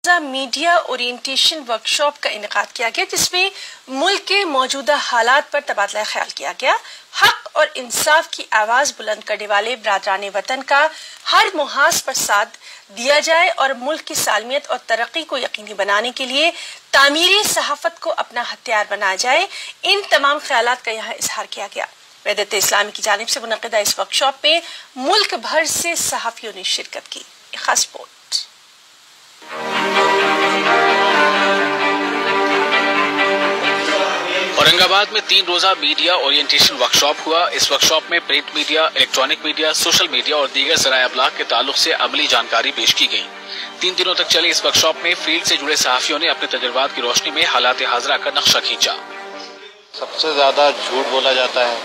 Media orientation workshop का इनेकाद किया गया, जिसमें मुल्क के मौजूदा हालात पर तबादला ख्याल किया गया। हक और इंसाफ की आवाज बुलंद करने वाले बरादरान वतन का हर मुहाज पर साथ दिया जाए और मुल्क की सालमियत और तरक्की को यकीनी बनाने के लिए तामीरी सहाफत को अपना हथियार बनाया जाए। इन तमाम ख्यालात का यहाँ इजहार किया गया। वहदत इस्लामी की जानिब से मुनक़िदा इस वर्कशॉप में मुल्क भर से सहाफ़ियों ने शिरकत की। खास रिपोर्ट। औरंगाबाद में 3 रोजा मीडिया ओरिएंटेशन वर्कशॉप हुआ। इस वर्कशॉप में print media, electronic media, social media और दीगर ज़राए अबलाग के ताल्लुक से अमली जानकारी पेश की गई। 3 दिनों तक चले इस वर्कशॉप में फील्ड से जुड़े सहाफियों ने अपने तजुर्बात की रोशनी में हालात हाज़िरा का नक्शा खींचा। सबसे ज्यादा झूठ बोला जाता है,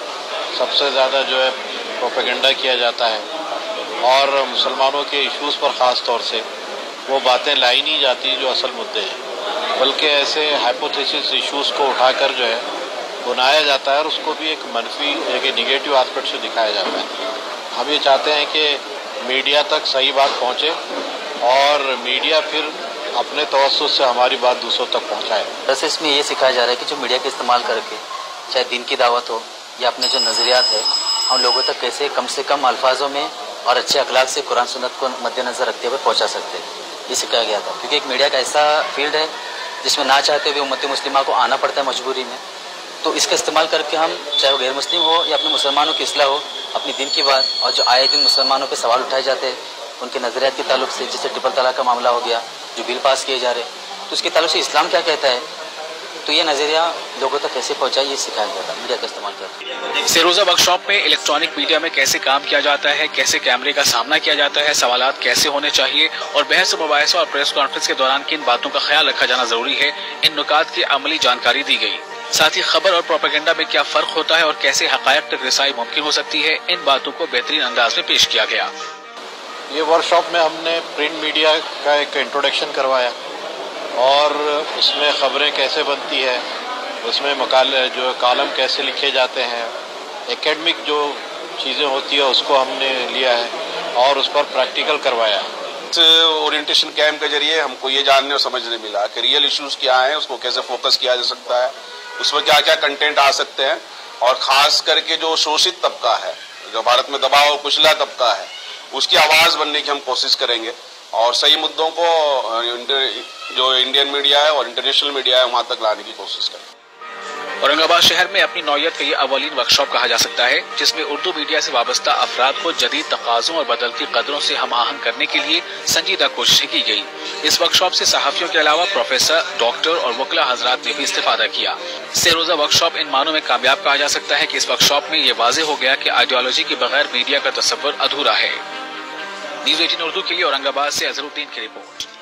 सबसे ज्यादा जो है प्रोपेगेंडा किया जाता है और मुसलमानों के इश्यूज पर खास तौर से वो बातें लाई नहीं जाती जो असल मुद्दे हैं, बल्कि ऐसे हाइपोथेसिस इश्यूज को उठाकर जो है बनाया जाता है और उसको भी एक मनफी एक निगेटिव एस्पेक्ट से दिखाया जाता है। हम ये चाहते हैं कि मीडिया तक सही बात पहुंचे और मीडिया फिर अपने तवज्जुह से हमारी बात दूसरों तक पहुंचाए। वैसे इसमें ये सिखाया जा रहा है कि जो मीडिया का इस्तेमाल करके चाहे दिन की दावत हो या अपने जो नज़रियात है हम लोगों तक कैसे कम से कम अल्फाजों में और अच्छे अखलाक से कुरान सुन्नत को मद्देनजर रखते हुए पहुंचा सकते हैं, ये सिखाया गया था। क्योंकि एक मीडिया का ऐसा फील्ड है जिसमें ना चाहते हुए उम्मत मुस्लिमा को आना पड़ता है मजबूरी में, तो इसका इस्तेमाल करके हम चाहे वो गैर मुस्लिम हो या अपने मुसलमानों की इस्लाह हो, अपनी दिन की बात और जो आए दिन मुसलमानों पे सवाल उठाए जाते हैं उनके नज़रियात के ताल्लुक से, जैसे ट्रिपल तलाक का मामला हो गया, जो बिल पास किए जा रहे हैं, तो उसके ताल्लुक से इस्लाम क्या कहता है, तो ये नज़रिया लोगों तक कैसे पहुंचाए ये सिखाया गया था मीडिया का इस्तेमाल करके। सेरोजा वर्कशॉप में इलेक्ट्रॉनिक मीडिया में कैसे काम किया जाता है, कैसे कैमरे का सामना किया जाता है, सवालात कैसे होने चाहिए और बहस मुबाहिसा और प्रेस कॉन्फ्रेंस के दौरान किन बातों का ख्याल रखा जाना जरूरी है, इन नुकात की अमली जानकारी दी गई। साथ ही खबर और प्रोपेगेंडा में क्या फर्क होता है और कैसे हकायक तक रिसाई मुमकिन हो सकती है, इन बातों को बेहतरीन अंदाज में पेश किया गया। ये वर्कशॉप में हमने प्रिंट मीडिया का एक इंट्रोडक्शन करवाया और उसमें खबरें कैसे बनती है, उसमें मकाले जो कॉलम कैसे लिखे जाते हैं, एकेडमिक जो चीज़ें होती है उसको हमने लिया है और उस पर प्रैक्टिकल करवाया। ओरिएंटेशन कैंप के जरिए हमको ये जानने और समझने मिला कि रियल इश्यूज क्या हैं, उसको कैसे फोकस किया जा सकता है, उसमें क्या क्या कंटेंट आ सकते हैं और ख़ास करके जो शोषित तबका है, जो भारत में दबा और कुचला तबका है, उसकी आवाज़ बनने की हम कोशिश करेंगे और सही मुद्दों को जो इंडियन मीडिया है और इंटरनेशनल मीडिया है वहां तक लाने की कोशिश करेंगे। औरंगाबाद शहर में अपनी नौयत का ये अवलीन वर्कशॉप कहा जा सकता है, जिसमें उर्दू मीडिया से वाबस्ता अफराद को जदीद तकाज़ों और बदलती कदरों से हम आहंग करने के लिए संजीदा कोशिशें की गई। इस वर्कशॉप से सहाफियों के अलावा प्रोफेसर, डॉक्टर और वकला हजरात ने भी इस्तेफादा किया। सेरोजा वर्कशॉप इन मानों में कामयाब कहा जा सकता है कि इस वर्कशॉप में ये वाज़े हो गया कि आइडियोलॉजी के बगैर मीडिया का तस्वर अधूरा है। न्यूज़ 18 उर्दू के लिए औरंगाबाद से अजहरुद्दीन की रिपोर्ट।